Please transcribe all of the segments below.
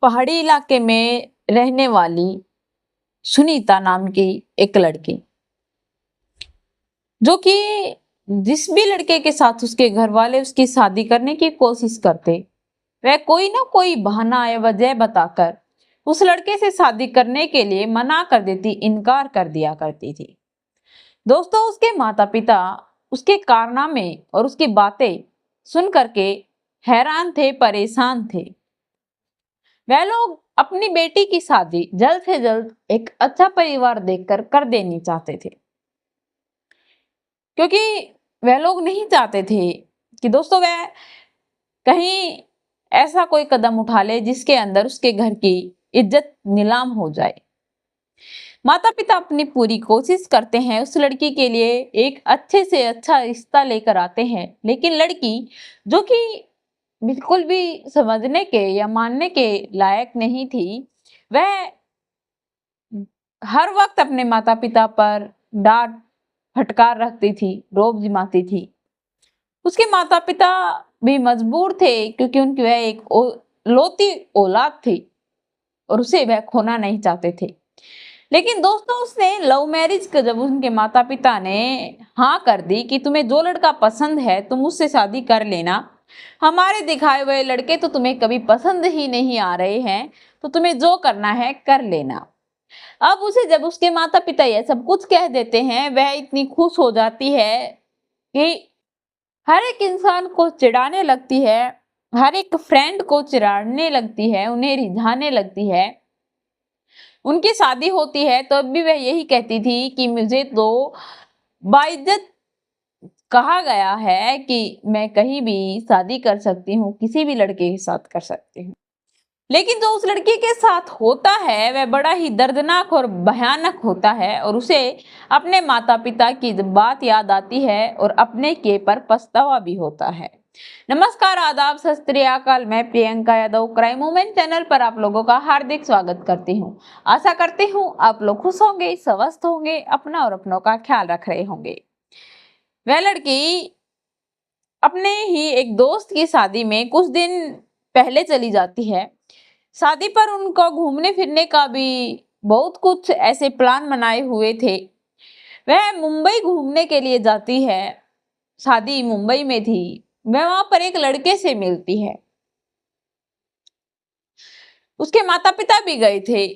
पहाड़ी इलाके में रहने वाली सुनीता नाम की एक लड़की, जो कि जिस भी लड़के के साथ उसके घर वाले उसकी शादी करने की कोशिश करते, वह कोई ना कोई बहाना या वजह बताकर उस लड़के से शादी करने के लिए मना कर देती, इनकार कर दिया करती थी। दोस्तों, उसके माता पिता उसके कारनामे और उसकी बातें सुन करके हैरान थे, परेशान थे। वह लोग अपनी बेटी की शादी जल्द से जल्द एक अच्छा परिवार देखकर कर देनी चाहते थे, क्योंकि वह लोग नहीं चाहते थे कि दोस्तों वह कहीं ऐसा कोई कदम उठा ले जिसके अंदर उसके घर की इज्जत नीलाम हो जाए। माता पिता अपनी पूरी कोशिश करते हैं, उस लड़की के लिए एक अच्छे से अच्छा रिश्ता लेकर आते हैं, लेकिन लड़की जो कि बिल्कुल भी समझने के या मानने के लायक नहीं थी, वह हर वक्त अपने माता पिता पर डांट फटकार रखती थी, रोब जिमाती थी। उसके माता पिता भी मजबूर थे, क्योंकि उनकी वह एक लौती औलाद थी और उसे वह खोना नहीं चाहते थे। लेकिन दोस्तों, उसने लव मैरिज का जब उनके माता पिता ने हाँ कर दी कि तुम्हें जो लड़का पसंद है तुम उससे शादी कर लेना, हमारे दिखाए हुए लड़के तो तुम्हें कभी पसंद ही नहीं आ रहे हैं, तो तुम्हें जो करना है कर लेना। अब उसे जब उसके माता पिता ये सब कुछ कह देते हैं, वह इतनी खुश हो जाती है कि हर एक इंसान को चिढ़ाने लगती है, हर एक फ्रेंड को चिढ़ाने लगती है, उन्हें रिझाने लगती है। उनकी शादी होती है तो अब भी वह यही कहती थी कि मुझे तो बाइज्जत कहा गया है कि मैं कहीं भी शादी कर सकती हूँ, किसी भी लड़के के साथ कर सकती हूँ। लेकिन जो उस लड़की के साथ होता है वह बड़ा ही दर्दनाक और भयानक होता है, और उसे अपने माता पिता की जब बात याद आती है और अपने किए पर पछतावा भी होता है। नमस्कार, आदाब, सत श्री अकाल। मैं Priyanka Yadav crime women channel पर आप लोगों का हार्दिक स्वागत करती हूँ। आशा करती हूँ आप लोग खुश होंगे, स्वस्थ होंगे, अपना और अपनों का ख्याल रख रहे होंगे। वह लड़की अपने ही एक दोस्त की शादी में कुछ दिन पहले चली जाती है। शादी पर उनको घूमने फिरने का भी बहुत कुछ ऐसे प्लान बनाए हुए थे। वह मुंबई घूमने के लिए जाती है, शादी मुंबई में थी। वह वहां पर एक लड़के से मिलती है, उसके माता पिता भी गए थे।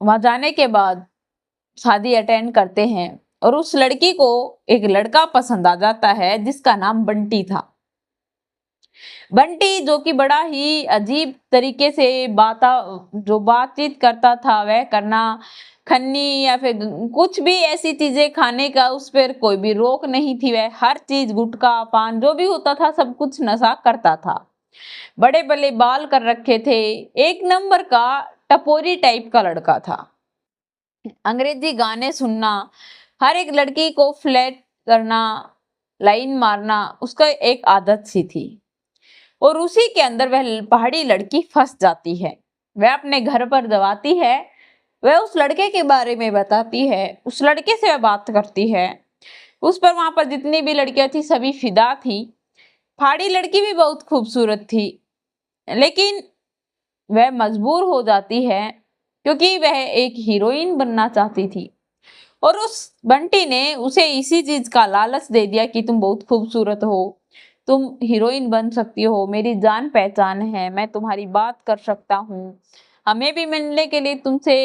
वहां जाने के बाद शादी अटेंड करते हैं और उस लड़की को एक लड़का पसंद आ जाता है जिसका नाम बंटी था। बंटी जो कि बड़ा ही अजीब तरीके से बातचीत करता था, वह करना खन्नी या फिर कुछ भी ऐसी चीजें खाने का उस पर कोई भी रोक नहीं थी। वह हर चीज, गुटखा पान जो भी होता था सब कुछ नशा करता था। बड़े बड़े बाल कर रखे थे, एक नंबर का टपोरी टाइप का लड़का था। अंग्रेजी गाने सुनना, हर एक लड़की को फ्लर्ट करना, लाइन मारना उसका एक आदत सी थी। और उसी के अंदर वह पहाड़ी लड़की फंस जाती है। वह अपने घर पर जब आती है, वह उस लड़के के बारे में बताती है, उस लड़के से वह बात करती है। उस पर वहां पर जितनी भी लड़कियां थी सभी फिदा थी। पहाड़ी लड़की भी बहुत खूबसूरत थी, लेकिन वह मजबूर हो जाती है क्योंकि वह एक हीरोइन बनना चाहती थी। और उस बंटी ने उसे इसी चीज का लालच दे दिया कि तुम बहुत खूबसूरत हो, तुम हीरोइन बन सकती हो, मेरी जान पहचान है, मैं तुम्हारी बात कर सकता हूँ, हमें भी मिलने के लिए तुमसे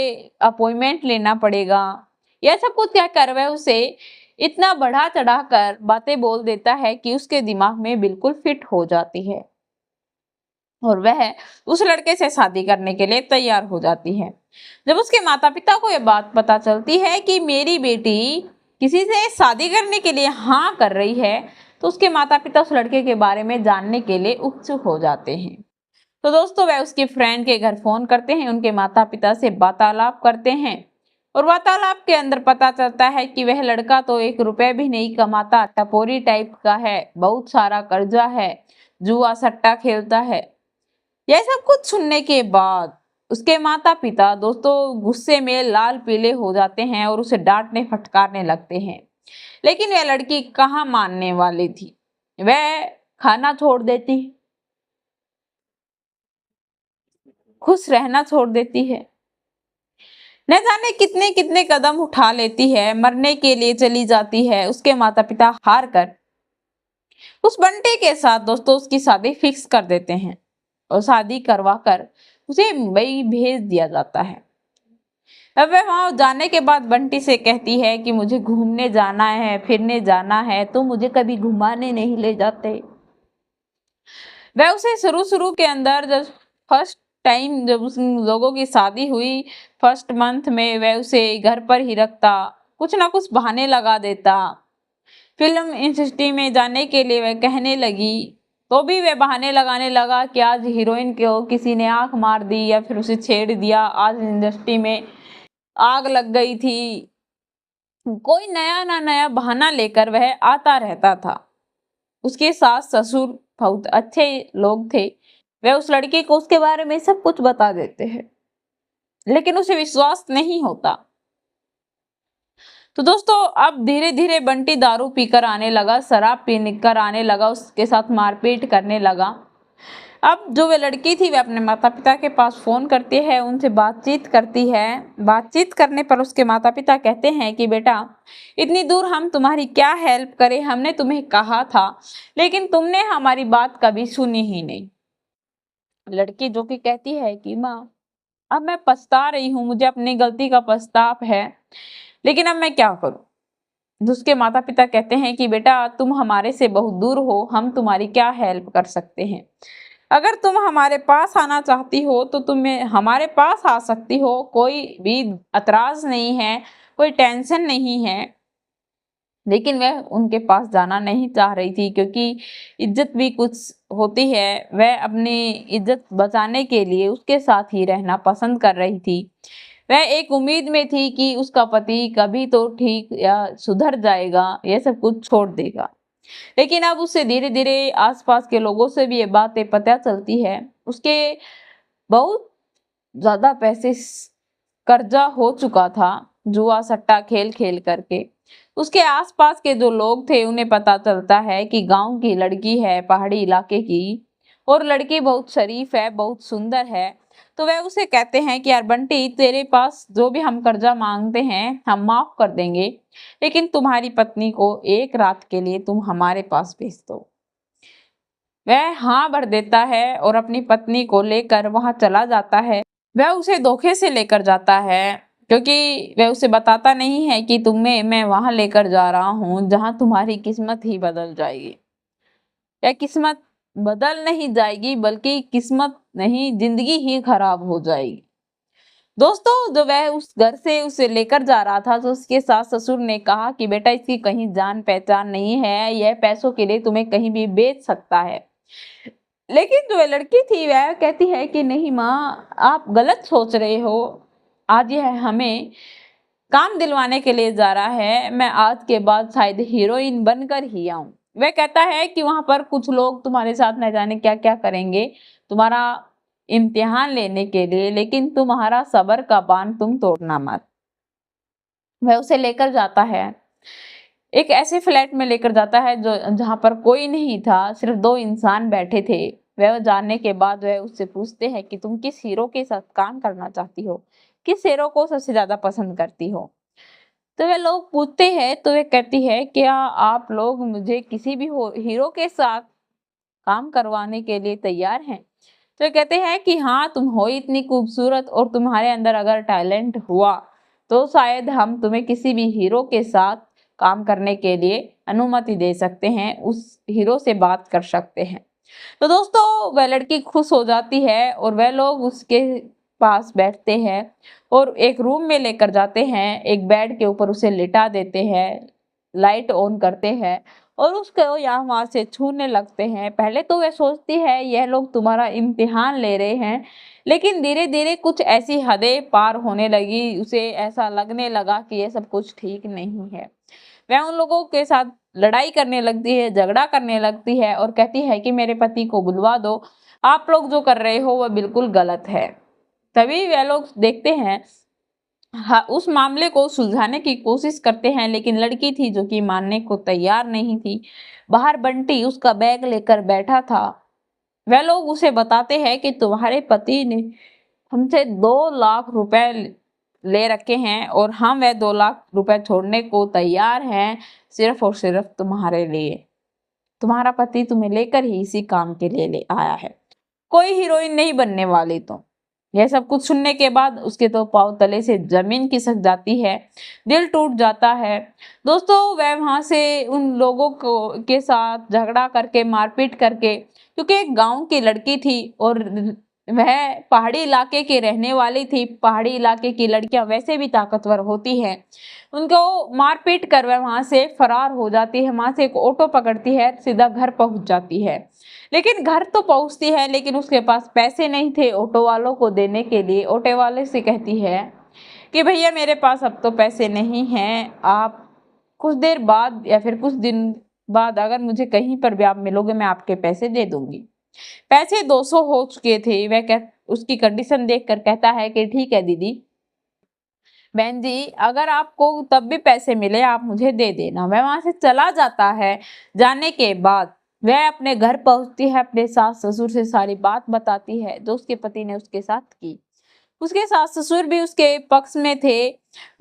अपॉइंटमेंट लेना पड़ेगा। यह सब कुछ क्या कर वह उसे इतना बढ़ा चढ़ा कर बातें बोल देता है कि उसके दिमाग में बिल्कुल फिट हो जाती है और वह उस लड़के से शादी करने के लिए तैयार हो जाती है। जब उसके माता पिता को यह बात पता चलती है कि मेरी बेटी किसी से शादी करने के लिए हाँ कर रही है, तो उसके माता पिता उस लड़के के बारे में जानने के लिए उत्सुक हो जाते हैं। तो दोस्तों, वह उसके फ्रेंड के घर फोन करते हैं, उनके माता पिता से वार्तालाप करते हैं और वार्तालाप के अंदर पता चलता है कि वह लड़का तो 1 रुपए भी नहीं कमाता, टपोरी टाइप का है, बहुत सारा कर्जा है, जुआ सट्टा खेलता है। यह सब कुछ सुनने के बाद उसके माता पिता दोस्तों गुस्से में लाल पीले हो जाते हैं और उसे डांटने फटकारने लगते हैं। लेकिन वह लड़की कहाँ मानने वाली थी, वह खाना छोड़ देती। खुश रहना छोड़ देती है। न जाने कितने कितने कदम उठा लेती है, मरने के लिए चली जाती है। उसके माता पिता हार कर उस बंटी के साथ दोस्तों उसकी शादी फिक्स कर देते हैं और शादी करवा कर उसे मुंबई भेज दिया जाता है। अब वह वहां जाने के बाद बंटी से कहती है कि मुझे घूमने जाना है, फिरने जाना है, तो मुझे कभी घुमाने नहीं ले जाते। वह उसे शुरू शुरू के अंदर जब फर्स्ट टाइम जब उस लोगों की शादी हुई, फर्स्ट मंथ में वह उसे घर पर ही रखता, कुछ ना कुछ बहाने लगा देता। फिल्म इंडस्ट्री में जाने के लिए वह कहने लगी तो भी वह बहाने लगाने लगा कि आज हीरोइन को किसी ने आंख मार दी या फिर उसे छेड़ दिया, आज इंडस्ट्री में आग लग गई थी। कोई नया ना नया बहाना लेकर वह आता रहता था। उसके सास ससुर बहुत अच्छे लोग थे। वह उस लड़के को उसके बारे में सब कुछ बता देते हैं, लेकिन उसे विश्वास नहीं होता। तो दोस्तों अब धीरे धीरे बंटी दारू पीकर आने लगा, शराब पी कर आने लगा, उसके साथ मारपीट करने लगा। अब जो वे लड़की थी वह अपने माता पिता के पास फोन करती है, उनसे बातचीत करती है। बातचीत करने पर उसके माता पिता कहते हैं कि बेटा इतनी दूर हम तुम्हारी क्या हेल्प करें, हमने तुम्हें कहा था लेकिन तुमने हमारी बात कभी सुनी ही नहीं। लड़की जो कि कहती है कि माँ अब मैं पछता रही हूँ, मुझे अपनी गलती का पछतावा है, लेकिन अब मैं क्या करूँ। उसके माता पिता कहते हैं कि बेटा तुम हमारे से बहुत दूर हो, हम तुम्हारी क्या हेल्प कर सकते हैं। अगर तुम हमारे पास आना चाहती हो तो तुम हमारे पास आ सकती हो, कोई भी एतराज नहीं है, कोई टेंशन नहीं है। लेकिन वह उनके पास जाना नहीं चाह रही थी, क्योंकि इज्जत भी कुछ होती है। वह अपनी इज्जत बचाने के लिए उसके साथ ही रहना पसंद कर रही थी। वह एक उम्मीद में थी कि उसका पति कभी तो ठीक या सुधर जाएगा, यह सब कुछ छोड़ देगा। लेकिन अब उसे धीरे धीरे आसपास के लोगों से भी ये बातें पता चलती है। उसके बहुत ज्यादा पैसे कर्जा हो चुका था, जुआ सट्टा खेल खेल करके। उसके आसपास के जो लोग थे उन्हें पता चलता है कि गांव की लड़की है, पहाड़ी इलाके की, और लड़की बहुत शरीफ है, बहुत सुंदर है। तो वह उसे कहते हैं कि यार बंटी तेरे पास जो भी हम कर्जा मांगते हैं हम माफ कर देंगे, लेकिन तुम्हारी पत्नी को एक रात के लिए तुम हमारे पास भेज दो। वह हाँ भर देता है और अपनी पत्नी को लेकर वहां चला जाता है। वह उसे धोखे से लेकर जाता है, क्योंकि वह उसे बताता नहीं है कि तुम्हें मैं वहां लेकर जा रहा हूं जहां तुम्हारी किस्मत ही बदल जाएगी। या किस्मत बदल नहीं जाएगी बल्कि किस्मत नहीं, जिंदगी ही खराब हो जाएगी। दोस्तों जो वह उस घर से उसे लेकर जा रहा था तो उसके सास ससुर ने कहा कि बेटा इसकी कहीं जान पहचान नहीं है, यह पैसों के लिए तुम्हें कहीं भी बेच सकता है। लेकिन जो लड़की थी वह कहती है कि नहीं माँ आप गलत सोच रहे हो, आज यह हमें काम दिलवाने के लिए जा रहा है, मैं आज के बाद शायद हीरोइन बनकर ही आऊं। वह कहता है कि वहां पर कुछ लोग तुम्हारे साथ न जाने क्या क्या करेंगे तुम्हारा इम्तिहान लेने के लिए, लेकिन तुम्हारा सब्र का बांध तुम तोड़ना मत। वह उसे लेकर जाता है, एक ऐसे फ्लैट में लेकर जाता है जो जहां पर कोई नहीं था, सिर्फ दो इंसान बैठे थे। वह जानने के बाद वह उससे पूछते हैं कि तुम किस हीरो के साथ काम करना चाहती हो, किस हीरो को सबसे ज्यादा पसंद करती हो। तो वे लोग पूछते हैं तो वे कहती है क्या आप लोग मुझे किसी भी हीरो के साथ काम करवाने के लिए तैयार हैं। तो वे कहते हैं कि हाँ तुम हो इतनी खूबसूरत और तुम्हारे अंदर अगर टैलेंट हुआ तो शायद हम तुम्हें किसी भी हीरो के साथ काम करने के लिए अनुमति दे सकते हैं, उस हीरो से बात कर सकते हैं। तो दोस्तों वह लड़की खुश हो जाती है और वह लोग उसके पास बैठते हैं और एक रूम में लेकर जाते हैं, एक बेड के ऊपर उसे लिटा देते हैं, लाइट ऑन करते हैं और उसको यहाँ वहां से छूने लगते हैं। पहले तो वह सोचती है यह लोग तुम्हारा इम्तिहान ले रहे हैं, लेकिन धीरे धीरे कुछ ऐसी हदें पार होने लगी, उसे ऐसा लगने लगा कि ये सब कुछ ठीक नहीं है। वह उन लोगों के साथ लड़ाई करने लगती है, झगड़ा करने लगती है और कहती है कि मेरे पति को बुलवा दो, आप लोग जो कर रहे हो वह बिल्कुल गलत है। तभी वह लोग देखते हैं, हाँ, उस मामले को सुलझाने की कोशिश करते हैं, लेकिन लड़की थी जो कि मानने को तैयार नहीं थी। बाहर बंटी उसका बैग लेकर बैठा था वह लोग उसे बताते हैं कि तुम्हारे पति ने हमसे 2 लाख रुपए ले रखे हैं और हम वह 2 लाख रुपए छोड़ने को तैयार हैं, सिर्फ और सिर्फ तुम्हारे लिए। तुम्हारा पति तुम्हें लेकर ही इसी काम के लिए ले आया है। कोई हीरोइन नहीं बनने वाली तुम। यह सब कुछ सुनने के बाद उसके तो पांव तले से जमीन खिसक जाती है, दिल टूट जाता है। दोस्तों, वह वहां से उन लोगों को के साथ झगड़ा करके, मारपीट करके, क्योंकि एक गांव की लड़की थी और वह पहाड़ी इलाके की रहने वाली थी। पहाड़ी इलाके की लड़कियां वैसे भी ताकतवर होती हैं। उनको मारपीट कर वह वहां से फरार हो जाती है। वहां से एक ऑटो पकड़ती है, सीधा घर पहुंच जाती है। लेकिन घर तो पहुंचती है, लेकिन उसके पास पैसे नहीं थे ऑटो वालों को देने के लिए। ऑटो वाले से कहती है कि भैया मेरे पास अब तो पैसे नहीं हैं, आप कुछ देर बाद या फिर कुछ दिन बाद अगर मुझे कहीं पर भी आप मिलोगे, मैं आपके पैसे दे दूंगी। पैसे 200 हो चुके थे। उसकी कंडीशन देखकर कहता है कि ठीक है दीदी, बहन जी, अगर आपको तब भी पैसे मिले आप मुझे दे देना। वह वहां से चला जाता है। जाने के बाद वह अपने घर पहुंचती है, अपने सास ससुर से सारी बात बताती है जो उसके पति ने उसके साथ की। उसके सास ससुर भी उसके पक्ष में थे।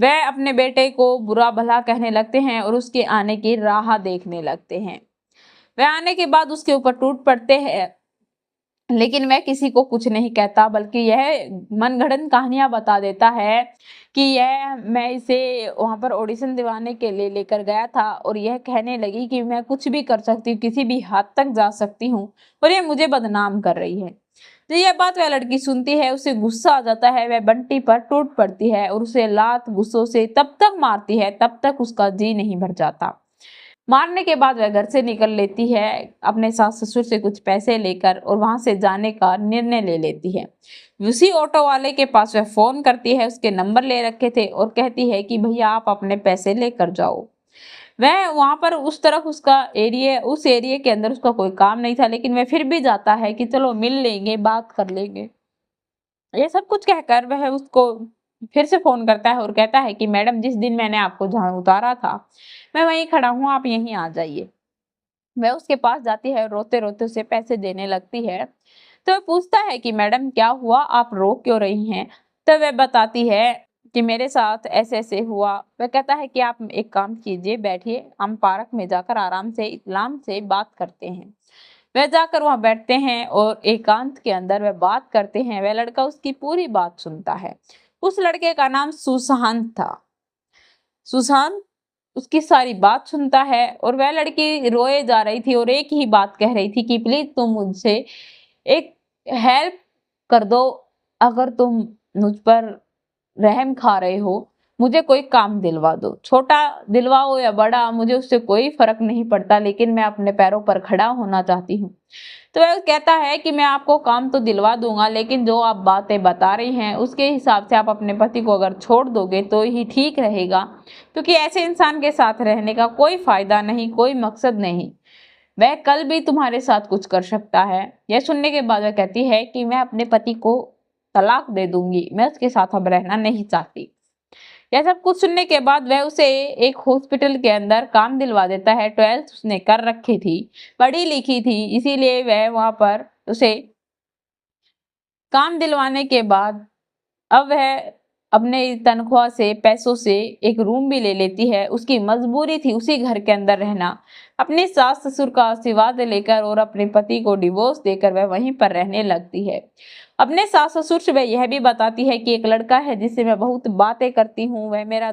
वह अपने बेटे को बुरा भला कहने लगते हैं और उसके आने की राह देखने लगते हैं। वह आने के बाद उसके ऊपर टूट पड़ते हैं, लेकिन वह किसी को कुछ नहीं कहता, बल्कि यह मनगढ़ंत कहानियां बता देता है कि यह मैं इसे वहां पर ऑडिशन दिवाने के लिए लेकर गया था और यह कहने लगी कि मैं कुछ भी कर सकती हूँ, किसी भी हद तक जा सकती हूँ और ये मुझे बदनाम कर रही है। तो यह बात वह लड़की सुनती है, उसे गुस्सा आ जाता है। वह बंटी पर टूट पड़ती है और उसे लात गुस्सों से तब तक मारती है तब तक उसका जी नहीं भर जाता। मारने के बाद वह घर से निकल लेती है, अपने सास ससुर से कुछ पैसे लेकर, और वहां से जाने का निर्णय ले लेती है। उसी ऑटो वाले के पास वह फोन करती है, उसके नंबर ले रखे थे, और कहती है कि भैया आप अपने पैसे लेकर जाओ। वह वहां पर उस तरफ उस एरिया के अंदर उसका कोई काम नहीं था, लेकिन वह फिर भी जाता है कि चलो मिल लेंगे, बात कर लेंगे। ये सब कुछ कहकर वह उसको फिर से फोन करता है और कहता है कि मैडम, जिस दिन मैंने आपको जहाँ उतारा था मैं वहीं खड़ा हूँ, आप यहीं आ जाइए। वह उसके पास जाती है, रोते रोते उसे पैसे देने लगती है। तो वह पूछता है कि मैडम क्या हुआ, आप रो क्यों रही हैं? तो वह बताती है कि मेरे साथ ऐसे ऐसे हुआ। वह कहता है कि आप एक काम कीजिए, बैठिए, हम पार्क में जाकर आराम से इत्मीनान से बात करते हैं। वह जाकर वहां बैठते हैं और एकांत के अंदर वह बात करते हैं। वह लड़का उसकी पूरी बात सुनता है। उस लड़के का नाम सुशांत था। सुशांत उसकी सारी बात सुनता है और वह लड़की रोए जा रही थी और एक ही बात कह रही थी कि प्लीज तुम मुझसे एक हेल्प कर दो। अगर तुम मुझ पर रहम खा रहे हो, मुझे कोई काम दिलवा दो, छोटा दिलवाओ या बड़ा, मुझे उससे कोई फर्क नहीं पड़ता, लेकिन मैं अपने पैरों पर खड़ा होना चाहती हूँ। तो वह कहता है कि मैं आपको काम तो दिलवा दूंगा, लेकिन जो आप बातें बता रही हैं उसके हिसाब से आप अपने पति को अगर छोड़ दोगे तो ही ठीक रहेगा, क्योंकि ऐसे इंसान के साथ रहने का कोई फायदा नहीं, कोई मकसद नहीं। वह कल भी तुम्हारे साथ कुछ कर सकता है। यह सुनने के बाद वह कहती है कि मैं अपने पति को तलाक दे दूंगी, मैं उसके साथ अब रहना नहीं चाहती। यह सब कुछ सुनने के बाद वह उसे एक हॉस्पिटल के अंदर काम दिलवा देता है। 12th उसने कर रखी थी, पढ़ी लिखी थी, इसीलिए वह वहां पर उसे काम दिलवाने के बाद अब वह अपने तनख्वाह से, पैसों से एक रूम भी ले लेती है। उसकी मजबूरी थी उसी घर के अंदर रहना। अपने सास ससुर का आशीर्वाद लेकर और अपने पति को डिवोर्स देकर वह वहीं पर रहने लगती है। अपने सास ससुर से वह यह भी बताती है कि एक लड़का है जिससे मैं बहुत बातें करती हूँ, वह मेरा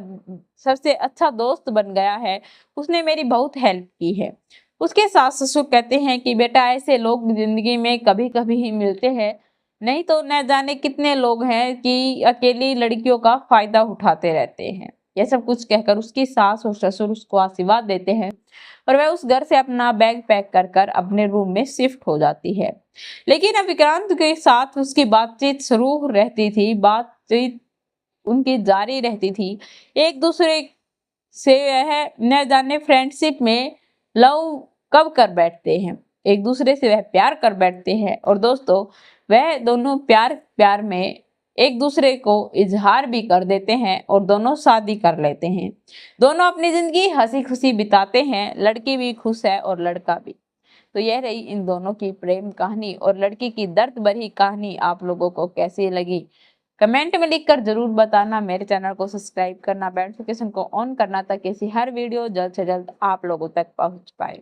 सबसे अच्छा दोस्त बन गया है, उसने मेरी बहुत हेल्प की है। उसके सास ससुर कहते हैं कि बेटा, ऐसे लोग जिंदगी में कभी कभी ही मिलते हैं, नहीं तो न जाने कितने लोग हैं कि अकेली लड़कियों का फायदा उठाते रहते हैं। यह सब कुछ कहकर उसकी सास और ससुर उसको आशीर्वाद देते हैं और वह उस घर से अपना बैग पैक कर कर अपने रूम में शिफ्ट हो जाती है। लेकिन अब विक्रांत के साथ उसकी बातचीत शुरू रहती थी, बातचीत उनकी जारी रहती थी। एक दूसरे से वह न जाने फ्रेंडशिप में लव कब कर बैठते हैं, एक दूसरे से वह प्यार कर बैठते हैं। और दोस्तों, वह दोनों प्यार प्यार में एक दूसरे को इजहार भी कर देते हैं और दोनों शादी कर लेते हैं। दोनों अपनी जिंदगी हंसी खुशी बिताते हैं, लड़की भी खुश है और लड़का भी। तो यह रही इन दोनों की प्रेम कहानी और लड़की की दर्द भरी कहानी। आप लोगों को कैसी लगी कमेंट में लिखकर जरूर बताना। मेरे चैनल को सब्सक्राइब करना, बेल नोटिफिकेशन को ऑन करना ताकि ऐसी हर वीडियो जल्द से जल्द आप लोगों तक पहुंच पाए।